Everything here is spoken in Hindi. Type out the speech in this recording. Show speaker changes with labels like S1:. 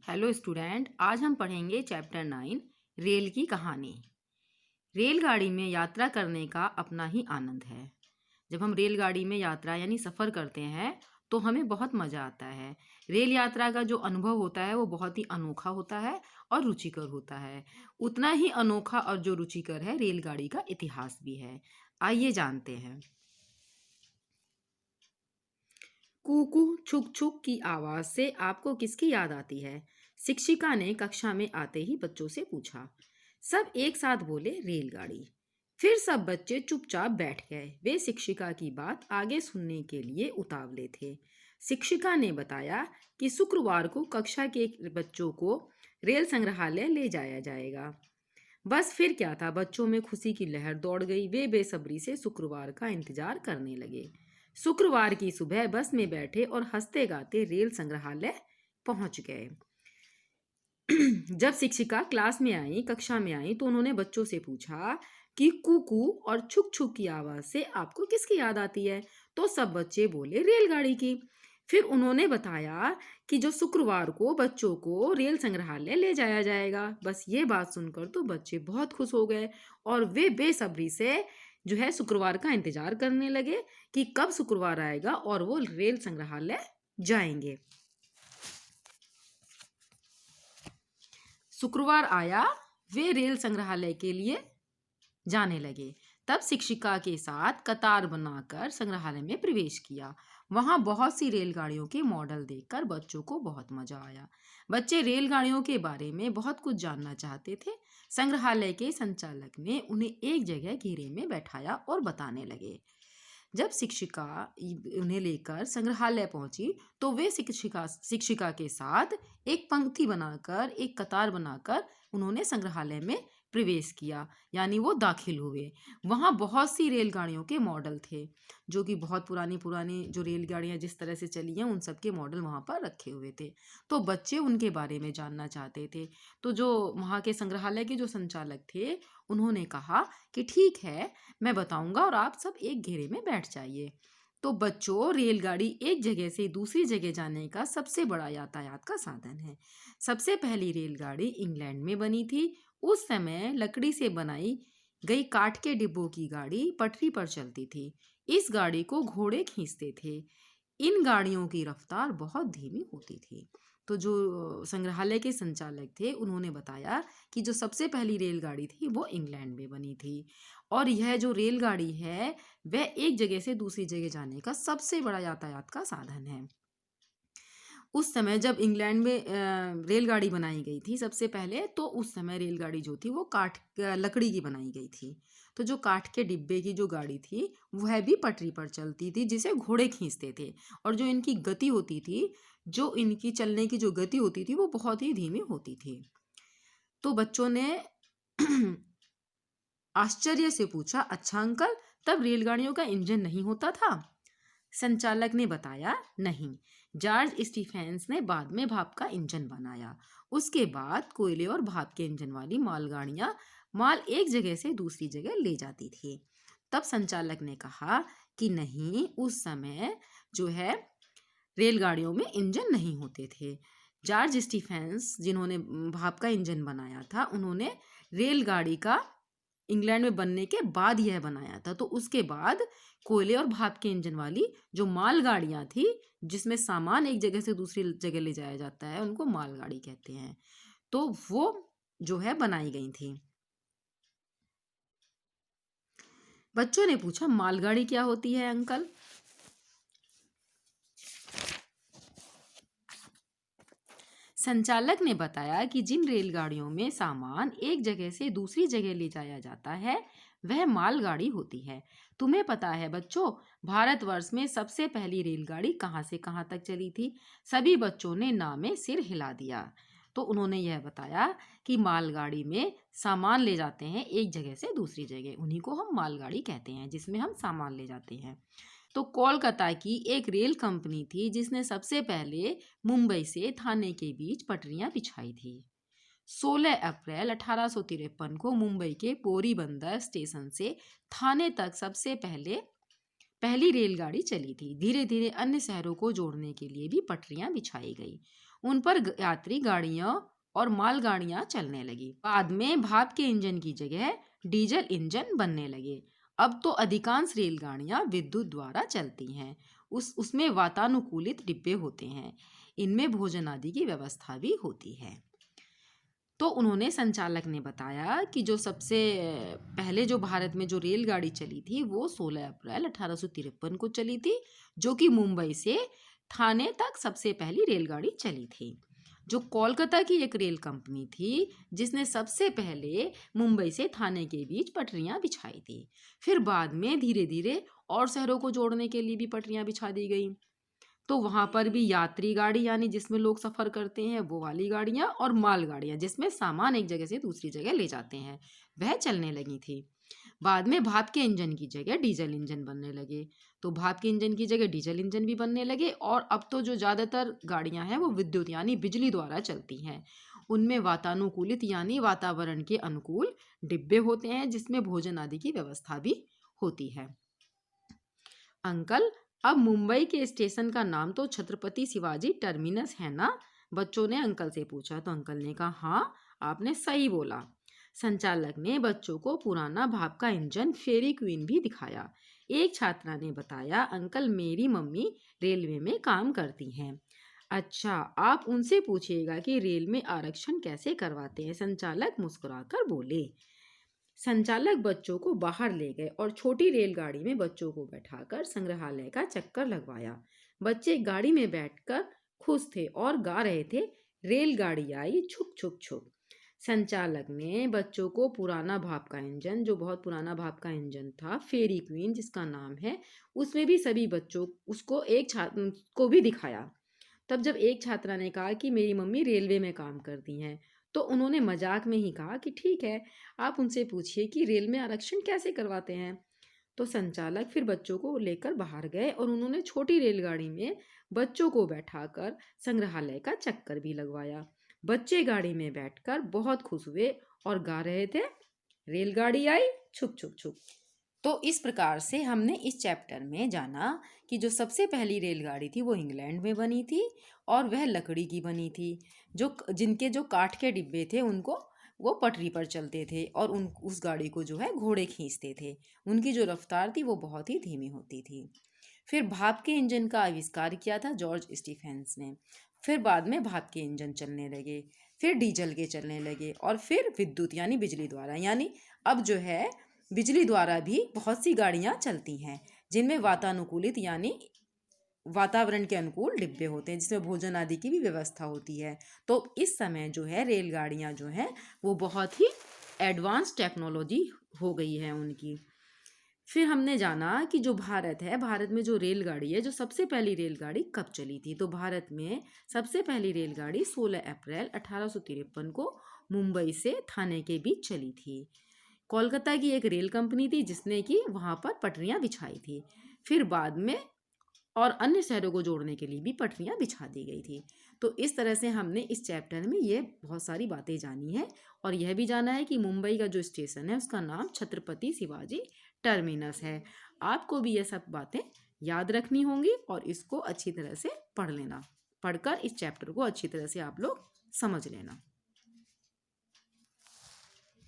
S1: हेलो स्टूडेंट, आज हम पढ़ेंगे चैप्टर 9 रेल की कहानी। रेलगाड़ी में यात्रा करने का अपना ही आनंद है। जब हम रेलगाड़ी में यात्रा यानी सफ़र करते हैं तो हमें बहुत मज़ा आता है। रेल यात्रा का जो अनुभव होता है वो बहुत ही अनोखा होता है और रुचिकर होता है। उतना ही अनोखा और जो रुचिकर है रेलगाड़ी का इतिहास भी है। आइए जानते हैं। कूकू छुक छुक की आवाज से आपको किसकी याद आती है? शिक्षिका ने कक्षा में आते ही बच्चों से पूछा। सब एक साथ बोले रेलगाड़ी। फिर सब बच्चे चुपचाप बैठ गए। वे शिक्षिका की बात आगे सुनने के लिए उतावले थे। शिक्षिका ने बताया कि शुक्रवार को कक्षा के बच्चों को रेल संग्रहालय ले जाया जाएगा। बस फिर क्या था, बच्चों में खुशी की लहर दौड़ गई। वे बेसब्री से शुक्रवार का इंतजार करने लगे। शुक्रवार की सुबह बस में बैठे और हंसते गाते रेल संग्रहालय पहुंच गए। जब शिक्षिका क्लास में आई, कक्षा में आई, तो उन्होंने बच्चों से पूछा कि कुकू और छुक छुक की आवाज से आपको किसकी याद आती है? तो सब बच्चे बोले रेलगाड़ी की। फिर उन्होंने बताया कि जो शुक्रवार को बच्चों को रेल संग्रहालय ले जाया जाएगा। बस ये बात सुनकर तो बच्चे बहुत खुश हो गए और वे बेसब्री से जो है शुक्रवार का इंतजार करने लगे कि कब शुक्रवार आएगा और वो रेल संग्रहालय जाएंगे। शुक्रवार आया, वे रेल संग्रहालय के लिए जाने लगे। तब शिक्षिका के साथ कतार बनाकर संग्रहालय में प्रवेश किया। वहां बहुत सी रेलगाड़ियों के मॉडल देखकर बच्चों को बहुत मजा आया। बच्चे रेलगाड़ियों के बारे में बहुत कुछ जानना चाहते थे। संग्रहालय के संचालक ने उन्हें एक जगह घेरे में बैठाया और बताने लगे। जब शिक्षिका उन्हें लेकर संग्रहालय पहुंची तो वे शिक्षिका के साथ एक पंक्ति बनाकर, एक कतार बनाकर उन्होंने संग्रहालय में प्रवेश किया, यानी वो दाखिल हुए। वहाँ बहुत सी रेलगाड़ियों के मॉडल थे, जो कि बहुत पुरानी पुरानी जो रेलगाड़ियाँ जिस तरह से चली हैं उन सब के मॉडल वहाँ पर रखे हुए थे। तो बच्चे उनके बारे में जानना चाहते थे। तो जो वहाँ के संग्रहालय के जो संचालक थे उन्होंने कहा कि ठीक है, मैं बताऊंगा और आप सब एक घेरे में बैठ जाइए। तो बच्चों, रेलगाड़ी एक जगह से दूसरी जगह जाने का सबसे बड़ा यातायात का साधन है। सबसे पहली रेलगाड़ी इंग्लैंड में बनी थी। उस समय लकड़ी से बनाई गई काठ के डिब्बों की गाड़ी पटरी पर चलती थी। इस गाड़ी को घोड़े खींचते थे। इन गाड़ियों की रफ्तार बहुत धीमी होती थी। तो जो संग्रहालय के संचालक थे उन्होंने बताया कि जो सबसे पहली रेलगाड़ी थी वो इंग्लैंड में बनी थी और यह जो रेलगाड़ी है वह एक जगह से दूसरी जगह जाने का सबसे बड़ा यातायात का साधन है। उस समय जब इंग्लैंड में रेलगाड़ी बनाई गई थी सबसे पहले, तो उस समय रेलगाड़ी जो थी वो लकड़ी की बनाई गई थी। तो जो काठ के डिब्बे की जो गाड़ी थी वह भी पटरी पर चलती थी, जिसे घोड़े खींचते थे। और जो इनकी गति होती थी, जो इनकी चलने की जो गति होती थी वो बहुत ही धीमी होती थी। तो बच्चों ने आश्चर्य से पूछा, अच्छा अंकल, तब रेलगाड़ियों का इंजन नहीं होता था? संचालक ने बताया, नहीं, जॉर्ज स्टीफेंस ने बाद में भाप का इंजन बनाया। उसके बाद कोयले और भाप के इंजन वाली मालगाड़ियां माल एक जगह से दूसरी जगह ले जाती थी। तब संचालक ने कहा कि नहीं, उस समय जो है रेलगाड़ियों में इंजन नहीं होते थे। जॉर्ज स्टीफेंस, जिन्होंने भाप का इंजन बनाया था, उन्होंने रेलगाड़ी का इंग्लैंड में बनने के बाद यह बनाया था। तो उसके बाद कोयले और भाप के इंजन वाली जो मालगाड़ियां थी, जिसमें सामान एक जगह से दूसरी जगह ले जाया जाता है, उनको मालगाड़ी कहते हैं। तो वो जो है बनाई गई थी। बच्चों ने पूछा, मालगाड़ी क्या होती है अंकल? संचालक ने बताया कि जिन रेलगाड़ियों में सामान एक जगह से दूसरी जगह ले जाया जाता है वह मालगाड़ी होती है। तुम्हें पता है बच्चों, भारतवर्ष में सबसे पहली रेलगाड़ी कहाँ से कहाँ तक चली थी? सभी बच्चों ने ना में सिर हिला दिया। तो उन्होंने यह बताया कि मालगाड़ी में सामान ले जाते हैं एक जगह से दूसरी जगह, उन्हीं को हम मालगाड़ी कहते हैं, जिसमें हम सामान ले जाते हैं। तो कोलकाता की एक रेल कंपनी थी जिसने सबसे पहले मुंबई से थाने के बीच पटरियां बिछाई थी। 16 अप्रैल 1853 को मुंबई के पोरीबंदर स्टेशन से थाने तक सबसे पहली रेलगाड़ी चली थी। धीरे धीरे अन्य शहरों को जोड़ने के लिए भी पटरियां बिछाई गई उन पर यात्री गाड़ियां और मालगाड़ियां चलने लगी। बाद में भाप के इंजन की जगह डीजल इंजन बनने लगे। अब तो अधिकांश रेलगाड़ियां विद्युत द्वारा चलती हैं। उसमें वातानुकूलित डिब्बे होते हैं। इनमें भोजन आदि की व्यवस्था भी होती है। तो उन्होंने संचालक ने बताया कि जो सबसे पहले जो भारत में जो रेलगाड़ी चली थी वो 16 अप्रैल 1853 को चली थी, जो कि मुंबई से थाने तक सबसे पहली रेलगाड़ी चली थी। जो कोलकाता की एक रेल कंपनी थी जिसने सबसे पहले मुंबई से थाने के बीच पटरियां बिछाई थी। फिर बाद में धीरे धीरे और शहरों को जोड़ने के लिए भी पटरियां बिछा दी गई। तो वहां पर भी यात्री गाड़ी यानी जिसमें लोग सफर करते हैं वो वाली गाड़ियां और माल गाड़ियां जिसमें सामान एक जगह से दूसरी जगह ले जाते हैं, वह चलने लगी थी। बाद में भाप के इंजन की जगह डीजल इंजन बनने लगे। तो भाप के इंजन की जगह डीजल इंजन भी बनने लगे और अब तो जो ज्यादातर गाड़ियां हैं वो विद्युत यानी बिजली द्वारा चलती हैं। उनमें वातानुकूलित यानी वातावरण के अनुकूल डिब्बे होते हैं जिसमें भोजन आदि की व्यवस्था भी होती है। अंकल, अब मुंबई के स्टेशन का नाम तो छत्रपति शिवाजी टर्मिनस है ना? बच्चों ने अंकल से पूछा। तो अंकल ने कहा, हाँ, आपने सही बोला। संचालक ने बच्चों को पुराना भाप का इंजन फेरी क्वीन भी दिखाया। एक छात्रा ने बताया, अंकल, मेरी मम्मी रेलवे में काम करती हैं। अच्छा, आप उनसे पूछिएगा कि रेल में आरक्षण कैसे करवाते हैं, संचालक मुस्कुराकर बोले। संचालक बच्चों को बाहर ले गए और छोटी रेलगाड़ी में बच्चों को बैठाकर संग्रहालय का चक्कर लगवाया। बच्चे गाड़ी में बैठकर खुश थे और गा रहे थे, रेलगाड़ी आई छुक छुक छुक। संचालक ने बच्चों को पुराना भाप का इंजन, जो बहुत पुराना भाप का इंजन था, फेरी क्वीन जिसका नाम है, उसमें भी सभी बच्चों उसको एक छात्र को भी दिखाया। तब जब एक छात्रा ने कहा कि मेरी मम्मी रेलवे में काम करती हैं, तो उन्होंने मजाक में ही कहा कि ठीक है, आप उनसे पूछिए कि रेल में आरक्षण कैसे करवाते हैं। तो संचालक फिर बच्चों को लेकर बाहर गए और उन्होंने छोटी रेलगाड़ी में बच्चों को बैठाकर संग्रहालय का चक्कर भी लगवाया। बच्चे गाड़ी में बैठकर बहुत खुश हुए और गा रहे थे, रेलगाड़ी आई छुक छुक छुक। तो इस प्रकार से हमने इस चैप्टर में जाना कि जो सबसे पहली रेलगाड़ी थी वो इंग्लैंड में बनी थी और वह लकड़ी की बनी थी। जिनके जो काठ के डिब्बे थे उनको वो पटरी पर चलते थे और उस गाड़ी को जो है घोड़े खींचते थे। उनकी जो रफ्तार थी वो बहुत ही धीमी होती थी। फिर भाप के इंजन का आविष्कार किया था जॉर्ज स्टीफेंस ने। फिर बाद में भाप के इंजन चलने लगे, फिर डीजल के चलने लगे और फिर विद्युत यानी बिजली द्वारा, यानी अब जो है बिजली द्वारा भी बहुत सी गाड़ियां चलती हैं जिनमें वातानुकूलित यानी वातावरण के अनुकूल डिब्बे होते हैं जिसमें भोजन आदि की भी व्यवस्था होती है। तो इस समय जो है रेलगाड़ियां जो हैं वो बहुत ही एडवांस टेक्नोलॉजी हो गई है उनकी। फिर हमने जाना कि जो भारत है, भारत में जो रेलगाड़ी है, जो सबसे पहली रेलगाड़ी कब चली थी। तो भारत में सबसे पहली रेलगाड़ी 16 अप्रैल 1853 को मुंबई से थाने के बीच चली थी। कोलकाता की एक रेल कंपनी थी जिसने कि वहाँ पर पटरियाँ बिछाई थी। फिर बाद में और अन्य शहरों को जोड़ने के लिए भी पटरियाँ बिछा दी गई थी। तो इस तरह से हमने इस चैप्टर में ये बहुत सारी बातें जानी है और यह भी जाना है कि मुंबई का जो स्टेशन है उसका नाम छत्रपति शिवाजी टर्मिनस है। आपको भी ये सब बातें याद रखनी होंगी और इसको अच्छी तरह से पढ़ लेना। पढ़कर इस चैप्टर को अच्छी तरह से आप लोग समझ लेना।